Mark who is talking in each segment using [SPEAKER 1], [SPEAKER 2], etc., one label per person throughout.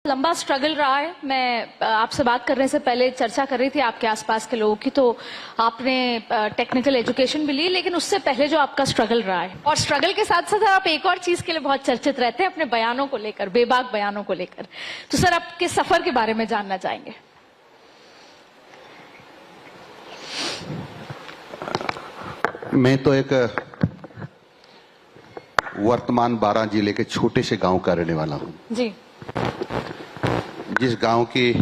[SPEAKER 1] लंबा स्ट्रगल रहा है। मैं आपसे बात करने से पहले चर्चा कर रही थी आपके आसपास के लोगों की, तो आपने टेक्निकल एजुकेशन भी ली, लेकिन उससे पहले जो आपका स्ट्रगल रहा है, और स्ट्रगल के साथ साथ आप एक और चीज के लिए बहुत चर्चित रहते हैं, अपने बयानों को लेकर, बेबाक बयानों को लेकर। तो सर, आपके सफर के बारे में जानना चाहेंगे।
[SPEAKER 2] मैं तो एक वर्तमान बारां जिले के छोटे से गांव का रहने वाला हूं
[SPEAKER 1] जी।
[SPEAKER 2] जिस गांव के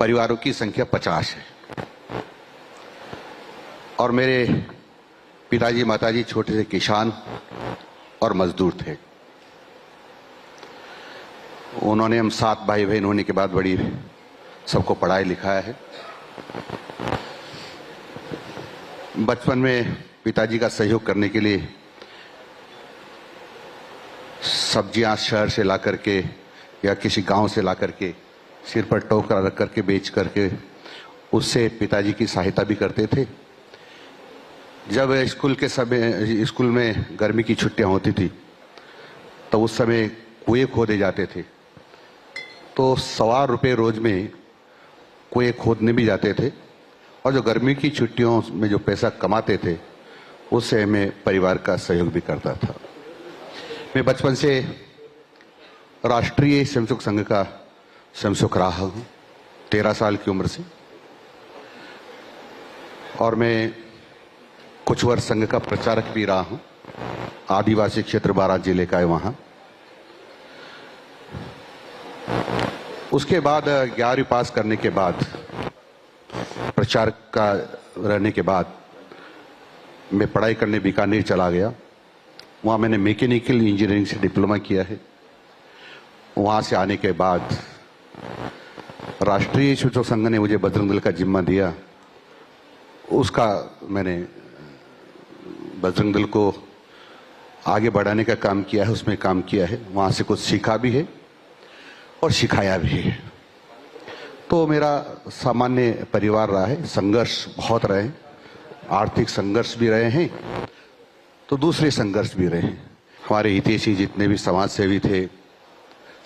[SPEAKER 2] परिवारों की संख्या 50 है और मेरे पिताजी माताजी छोटे से किसान और मजदूर थे। उन्होंने हम 7 भाई बहन होने के बाद बड़ी सबको पढ़ाई लिखाया है। बचपन में पिताजी का सहयोग करने के लिए सब्जियां शहर से ला करके या किसी गांव से ला करके सिर पर टोकरा रख करके बेच करके उससे पिताजी की सहायता भी करते थे। जब स्कूल में गर्मी की छुट्टियां होती थी तो उस समय कुएं खोदे जाते थे, तो ₹125 रोज में कुएं खोदने भी जाते थे और जो गर्मी की छुट्टियों में जो पैसा कमाते थे उससे मैं परिवार का सहयोग भी करता था। मैं बचपन से राष्ट्रीय स्वयंसेवक संघ का स्वयंसेवक रहा हूं 13 साल की उम्र से, और मैं कुछ वर्ष संघ का प्रचारक भी रहा हूं। आदिवासी क्षेत्र बारां जिले का है वहां। उसके बाद 11वीं पास करने के बाद, प्रचारक का रहने के बाद मैं पढ़ाई करने बीकानेर चला गया। वहाँ मैंने मैकेनिकल इंजीनियरिंग से डिप्लोमा किया है। वहाँ से आने के बाद राष्ट्रीय स्वयंसेवक संघ ने मुझे बजरंग दल का जिम्मा दिया। उसका मैंने बजरंग दल को आगे बढ़ाने का काम किया है, उसमें काम किया है। वहाँ से कुछ सीखा भी है और सिखाया भी है। तो मेरा सामान्य परिवार रहा है। संघर्ष बहुत रहे, आर्थिक संघर्ष भी रहे हैं तो दूसरे संघर्ष भी रहे। हमारे हितैषी जितने भी समाज सेवी थे,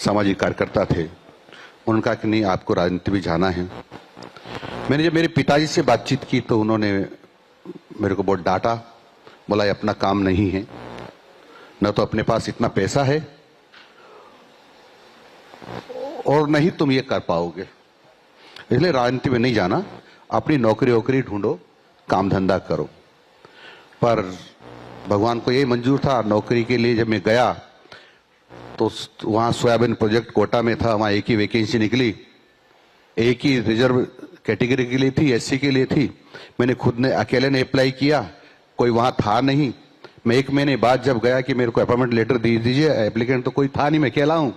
[SPEAKER 2] सामाजिक कार्यकर्ता थे, उनका कि नहीं आपको राजनीति में जाना है। मैंने जब मेरे पिताजी से बातचीत की तो उन्होंने मेरे को बहुत डांटा, बोला ये अपना काम नहीं है, न तो अपने पास इतना पैसा है और नहीं तुम ये कर पाओगे, इसलिए राजनीति में नहीं जाना, अपनी नौकरी वोकरी ढूंढो, काम धंधा करो। पर भगवान को यही मंजूर था। नौकरी के लिए जब मैं गया तो वहाँ सोयाबीन प्रोजेक्ट कोटा में था, वहाँ एक ही वैकेंसी निकली, एक ही रिजर्व कैटेगरी के लिए थी, एससी के लिए थी। मैंने खुद ने अकेले ने अप्लाई किया, कोई वहाँ था नहीं। मैं 1 महीने बाद जब गया कि मेरे को अपॉइंटमेंट लेटर दे दीजिए, एप्लीकेंट तो कोई था नहीं, मैं अकेला हूँ।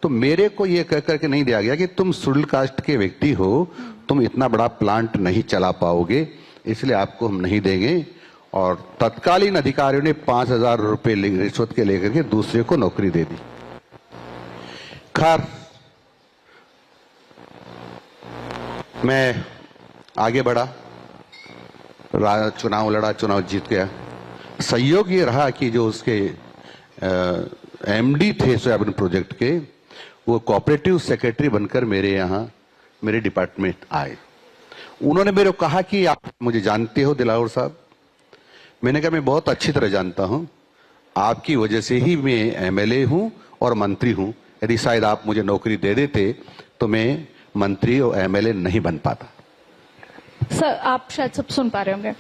[SPEAKER 2] तो मेरे को ये कह करके नहीं दिया गया कि तुम शेड्यूल कास्ट के व्यक्ति हो, तुम इतना बड़ा प्लांट नहीं चला पाओगे, इसलिए आपको हम नहीं देंगे। और तत्कालीन अधिकारियों ने 5,000 रुपए रिश्वत के लेकर के दूसरे को नौकरी दे दी। खैर मैं आगे बढ़ा, चुनाव लड़ा, चुनाव जीत गया। संयोग ये रहा कि जो उसके एमडी थे सोयाबीन प्रोजेक्ट के, वो कोऑपरेटिव सेक्रेटरी बनकर मेरे यहाँ मेरे डिपार्टमेंट आए। उन्होंने मेरे को कहा कि आप मुझे जानते हो दिलावर साहब? मैंने कहा मैं बहुत अच्छी तरह जानता हूं, आपकी वजह से ही मैं एमएलए हूं और मंत्री हूं। यदि शायद आप मुझे नौकरी दे देते तो मैं मंत्री और एमएलए नहीं बन पाता।
[SPEAKER 1] सर, आप शायद सब सुन पा रहे होंगे।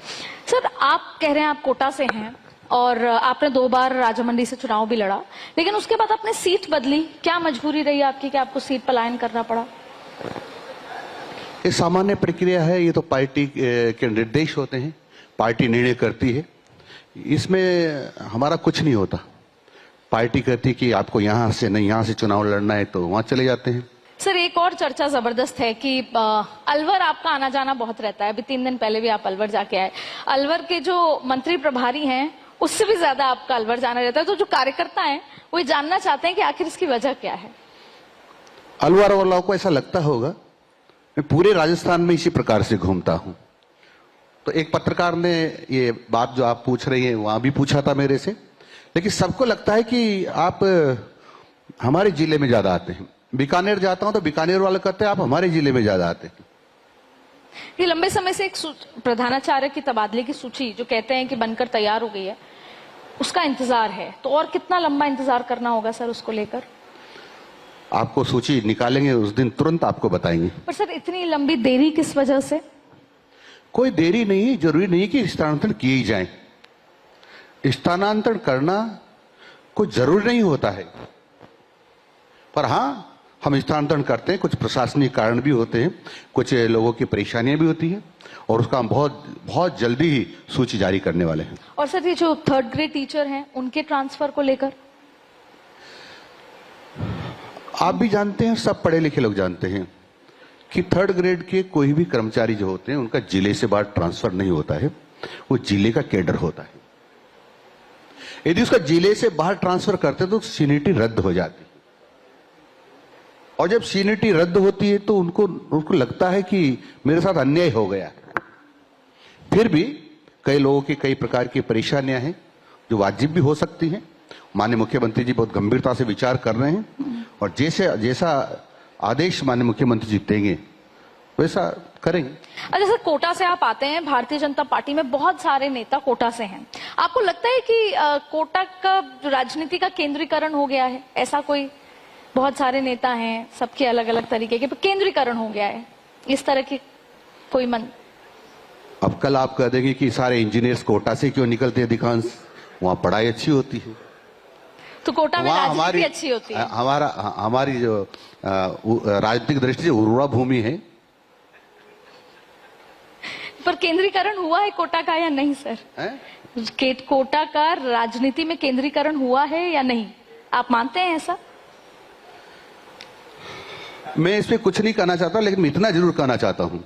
[SPEAKER 1] सर, आप कह रहे हैं आप कोटा से हैं और आपने 2 बार राजामंडी से चुनाव भी लड़ा, लेकिन उसके बाद आपने सीट बदली। क्या मजबूरी रही आपकी कि आपको सीट पलायन करना पड़ा?
[SPEAKER 2] ये सामान्य प्रक्रिया है, ये तो पार्टी के निर्देश होते हैं, पार्टी निर्णय करती है, इसमें हमारा कुछ नहीं होता। पार्टी कहती कि आपको यहां से नहीं, यहां से चुनाव लड़ना है तो वहां चले जाते हैं।
[SPEAKER 1] सर, एक और चर्चा जबरदस्त है कि अलवर आपका आना जाना बहुत रहता है। अभी 3 दिन पहले भी आप अलवर जाके आए। अलवर के जो मंत्री प्रभारी हैं उससे भी ज्यादा आपका अलवर जाना रहता है। तो जो कार्यकर्ता हैं वो जानना चाहते हैं कि आखिर इसकी वजह क्या है।
[SPEAKER 2] अलवर वालों को ऐसा लगता होगा, मैं पूरे राजस्थान में इसी प्रकार से घूमता हूं। तो एक पत्रकार ने ये बात जो आप पूछ रही हैं वहां भी पूछा था मेरे से, लेकिन सबको लगता है कि आप हमारे जिले में ज्यादा आते हैं। बीकानेर जाता हूं तो बीकानेर वाले कहते हैं आप हमारे जिले में ज्यादा आते हैं।
[SPEAKER 1] ये लंबे समय से एक प्रधानाचार्य की तबादले की सूची जो कहते हैं कि बनकर तैयार हो गई है, उसका इंतजार है, तो और कितना लंबा इंतजार करना होगा सर उसको लेकर?
[SPEAKER 2] आपको सूची निकालेंगे उस दिन तुरंत आपको बताएंगे।
[SPEAKER 1] पर सर इतनी लंबी देरी किस वजह से?
[SPEAKER 2] कोई देरी नहीं है, जरूरी नहीं है कि स्थानांतरण किए ही जाए। स्थानांतरण करना कोई जरूरी नहीं होता है, पर हां हम स्थानांतरण करते हैं, कुछ प्रशासनिक कारण भी होते हैं, कुछ लोगों की परेशानियां भी होती हैं, और उसका हम बहुत बहुत जल्दी ही सूची जारी करने वाले हैं।
[SPEAKER 1] और सर ये जो 3rd ग्रेड टीचर हैं उनके ट्रांसफर को लेकर?
[SPEAKER 2] आप भी जानते हैं, सब पढ़े लिखे लोग जानते हैं कि 3rd ग्रेड के कोई भी कर्मचारी जो होते हैं उनका जिले से बाहर ट्रांसफर नहीं होता है, वो जिले का कैडर होता है। यदि उसका जिले से बाहर ट्रांसफर करते तो सीनियरिटी रद्द हो जाती, और जब सीनियरिटी रद्द होती है तो उनको लगता है कि मेरे साथ अन्याय हो गया। फिर भी कई लोगों की कई प्रकार की परेशानियां हैं जो वाजिब भी हो सकती हैं। माननीय मुख्यमंत्री जी बहुत गंभीरता से विचार कर रहे हैं, और जैसा आदेश माननीय मुख्यमंत्री जी देंगे वैसा करेंगे।
[SPEAKER 1] अच्छा सर, कोटा से आप आते हैं, भारतीय जनता पार्टी में बहुत सारे नेता कोटा से हैं, आपको लगता है कि कोटा का जो राजनीति का केंद्रीकरण हो गया है? ऐसा कोई, बहुत सारे नेता हैं, सबके अलग अलग तरीके के, केंद्रीकरण हो गया है, इस तरह की कोई मन?
[SPEAKER 2] अब कल आप कह देंगे कि सारे इंजीनियर्स कोटा से क्यों निकलते हैं, अधिकांश वहां पढ़ाई अच्छी होती है,
[SPEAKER 1] तो कोटा में राजनीति अच्छी होती है।
[SPEAKER 2] हमारी जो राजनीतिक दृष्टि से उर्वरा भूमि है।
[SPEAKER 1] पर केंद्रीकरण हुआ है कोटा का या नहीं सर? कोटा का राजनीति में केंद्रीकरण हुआ है या नहीं, आप मानते हैं ऐसा?
[SPEAKER 2] मैं इस पे कुछ नहीं कहना चाहता, लेकिन मैं इतना जरूर कहना चाहता हूं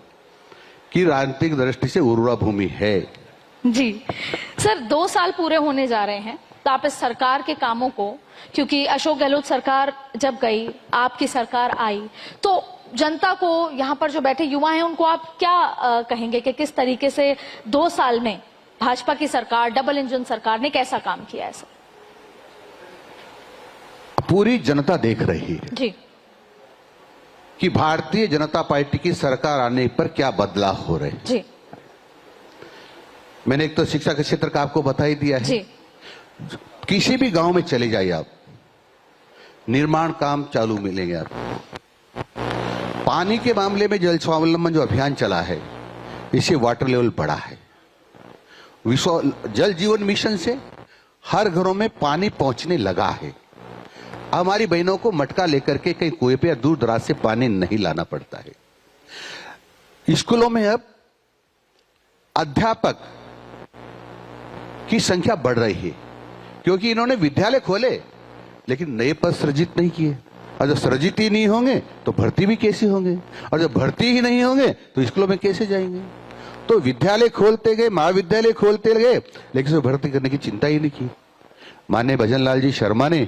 [SPEAKER 2] कि राजनीतिक दृष्टि से उर्वरा भूमि है।
[SPEAKER 1] जी सर, 2 साल पूरे होने जा रहे हैं, तो आप इस सरकार के कामों को, क्योंकि अशोक गहलोत सरकार जब गई, आपकी सरकार आई, तो जनता को, यहाँ पर जो बैठे युवा हैं, उनको आप क्या कहेंगे कि किस तरीके से 2 साल में भाजपा की सरकार, डबल इंजन सरकार ने कैसा काम किया है सर?
[SPEAKER 2] पूरी जनता देख रही है
[SPEAKER 1] जी
[SPEAKER 2] कि भारतीय जनता पार्टी की सरकार आने पर क्या बदलाव हो रहे हैं।
[SPEAKER 1] जी,
[SPEAKER 2] मैंने एक तो शिक्षा के क्षेत्र का आपको बता ही दिया है।
[SPEAKER 1] जी,
[SPEAKER 2] किसी भी गांव में चले जाइए आप, निर्माण काम चालू मिलेंगे आपको। पानी के मामले में जल स्वावलंबन जो अभियान चला है, इससे वाटर लेवल बढ़ा है। जल जीवन मिशन से हर घरों में पानी पहुंचने लगा है। हमारी बहनों को मटका लेकर के कहीं कुएं पे या दूर दराज से पानी नहीं लाना पड़ता है। स्कूलों में अब अध्यापक की संख्या बढ़ रही है, क्योंकि इन्होंने विद्यालय खोले लेकिन नए पद सृजित नहीं किए, और जब सृजित ही नहीं होंगे तो भर्ती भी कैसे होंगे, और जब भर्ती ही नहीं होंगे तो स्कूलों में कैसे जाएंगे। तो विद्यालय खोलते गए, महाविद्यालय खोलते गए, लेकिन उसमें भर्ती करने की चिंता ही नहीं की। माननीय भजन लाल जी शर्मा ने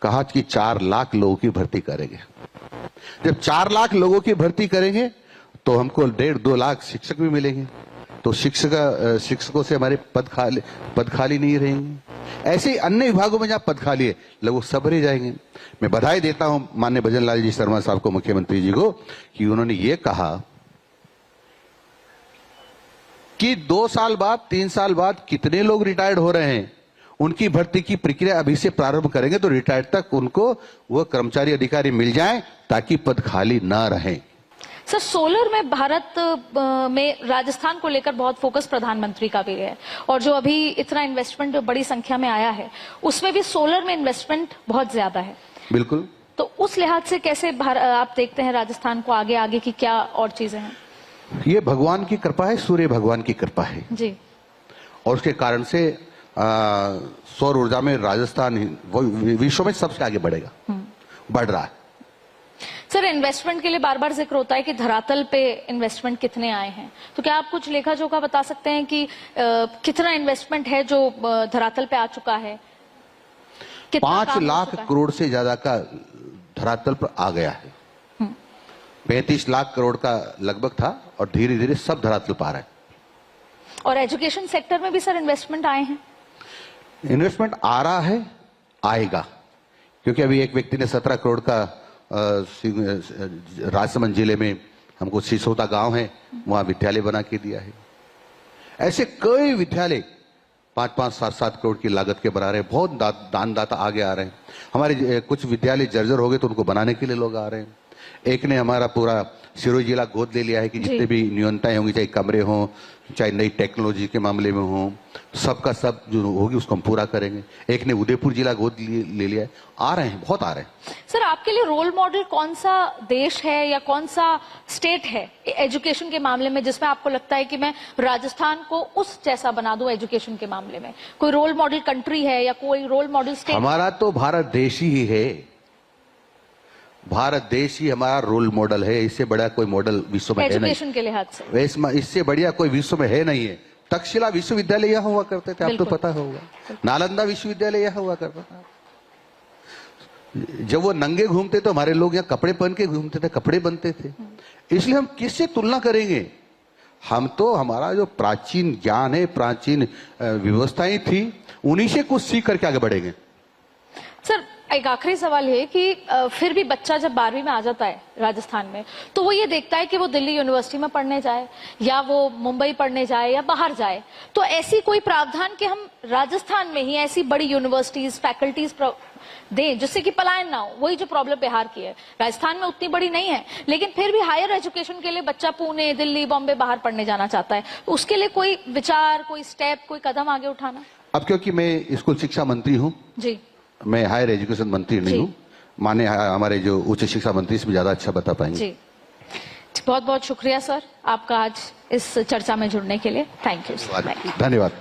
[SPEAKER 2] कहा कि 4 लाख लोगों की भर्ती करेंगे। जब 4 लाख लोगों की भर्ती करेंगे तो हमको 1.5-2 लाख शिक्षक भी मिलेंगे, तो शिक्षकों से हमारे पद खाली नहीं रहेंगे। ऐसे ही अन्य विभागों में जहां पद खाली है, लोग सब भरे जाएंगे। मैं बधाई देता हूं माननीय भजन लाल जी शर्मा साहब को, मुख्यमंत्री जी को, कि उन्होंने ये कहा कि 2 साल बाद, 3 साल बाद कितने लोग रिटायर्ड हो रहे हैं, उनकी भर्ती की प्रक्रिया अभी से प्रारंभ करेंगे, तो रिटायर्ड तक उनको वो कर्मचारी अधिकारी मिल जाएं ताकि पद खाली ना रहें।
[SPEAKER 1] सर, सोलर में भारत में राजस्थान को लेकर बहुत फोकस प्रधानमंत्री का भी है, और जो अभी इतना इन्वेस्टमेंट जो बड़ी संख्या में आया है, उसमें भी सोलर में इन्वेस्टमेंट बहुत ज्यादा है।
[SPEAKER 2] बिल्कुल।
[SPEAKER 1] तो उस लिहाज से कैसे आप देखते हैं राजस्थान को आगे की क्या और चीजें हैं?
[SPEAKER 2] ये भगवान की कृपा है, सूर्य भगवान की कृपा है
[SPEAKER 1] जी,
[SPEAKER 2] और उसके कारण से सौर ऊर्जा में राजस्थान विश्व में सबसे आगे बढ़ेगा, बढ़ रहा है।
[SPEAKER 1] सर, इन्वेस्टमेंट के लिए बार बार जिक्र होता है कि धरातल पे इन्वेस्टमेंट कितने आए हैं, तो क्या आप कुछ लेखा जोखा बता सकते हैं कि कितना इन्वेस्टमेंट है जो धरातल पे आ चुका है?
[SPEAKER 2] 5 लाख करोड़ से ज्यादा का धरातल पर आ गया है। 35 लाख करोड़ का लगभग था, और धीरे धीरे सब धरातल पर आ रहा है।
[SPEAKER 1] और एजुकेशन सेक्टर में भी सर इन्वेस्टमेंट आए हैं?
[SPEAKER 2] इन्वेस्टमेंट आ रहा है, आएगा, क्योंकि अभी एक व्यक्ति ने 17 करोड़ का राजसमंद जिले में हमको सिसोदा गांव है, वहां विद्यालय बना के दिया है। ऐसे कई विद्यालय 5-5, 7-7 करोड़ की लागत के बना रहे हैं। बहुत दानदाता आगे आ रहे हैं। हमारे कुछ विद्यालय जर्जर हो गए तो उनको बनाने के लिए लोग आ रहे हैं। एक ने हमारा पूरा सिरोही जिला गोद ले लिया है कि जितने भी न्यूनताएं होंगी, चाहे कमरे हों, चाहे नई टेक्नोलॉजी के मामले में हो, सबका सब जो होगी उसको हम पूरा करेंगे। एक ने उदयपुर जिला गोद ले लिया है। आ रहे हैं, बहुत आ रहे हैं।
[SPEAKER 1] सर, आपके लिए रोल मॉडल कौन सा देश है या कौन सा स्टेट है एजुकेशन के मामले में, जिसमें आपको लगता है कि मैं राजस्थान को उस जैसा बना दूं एजुकेशन के मामले में? कोई रोल मॉडल कंट्री है या कोई रोल मॉडल स्टेट?
[SPEAKER 2] हमारा तो भारत देश ही है। भारत देश ही हमारा रोल मॉडल है। इससे बड़ा कोई मॉडल विश्व में है नहीं।
[SPEAKER 1] एजुकेशन के लिहाज से
[SPEAKER 2] इससे बढ़िया कोई विश्व में है नहीं है। तक्षशिला विश्वविद्यालय यहाँ हुआ करते थे, आपको पता होगा। नालंदा विश्वविद्यालय यहाँ हुआ करता था। जब वो नंगे घूमते तो हमारे लोग यहाँ कपड़े पहन के घूमते थे, कपड़े बनते थे। इसलिए हम किससे तुलना करेंगे? हम तो हमारा जो प्राचीन ज्ञान है, प्राचीन व्यवस्थाएं थी, उन्हीं से कुछ सीख करके आगे बढ़ेंगे।
[SPEAKER 1] सर, एक आखिरी सवाल है कि फिर भी बच्चा जब 12वीं में आ जाता है राजस्थान में, तो वो ये देखता है कि वो दिल्ली यूनिवर्सिटी में पढ़ने जाए या वो मुंबई पढ़ने जाए या बाहर जाए। तो ऐसी कोई प्रावधान कि हम राजस्थान में ही ऐसी बड़ी यूनिवर्सिटीज, फैकल्टीज दें जिससे कि पलायन ना हो। वही जो प्रॉब्लम बिहार की है, राजस्थान में उतनी बड़ी नहीं है, लेकिन फिर भी हायर एजुकेशन के लिए बच्चा पुणे, दिल्ली, बॉम्बे बाहर पढ़ने जाना चाहता है। तो उसके लिए कोई विचार, कोई स्टेप, कोई कदम आगे उठाना? अब
[SPEAKER 2] क्योंकि मैं स्कूल शिक्षा मंत्री हूँ
[SPEAKER 1] जी,
[SPEAKER 2] मैं हायर एजुकेशन मंत्री नहीं हूँ। माने हमारे जो उच्च शिक्षा मंत्री इसमें ज्यादा अच्छा बता पाएंगे।
[SPEAKER 1] जी, बहुत बहुत शुक्रिया सर आपका आज इस चर्चा में जुड़ने के लिए। Thank you.
[SPEAKER 2] धन्यवाद।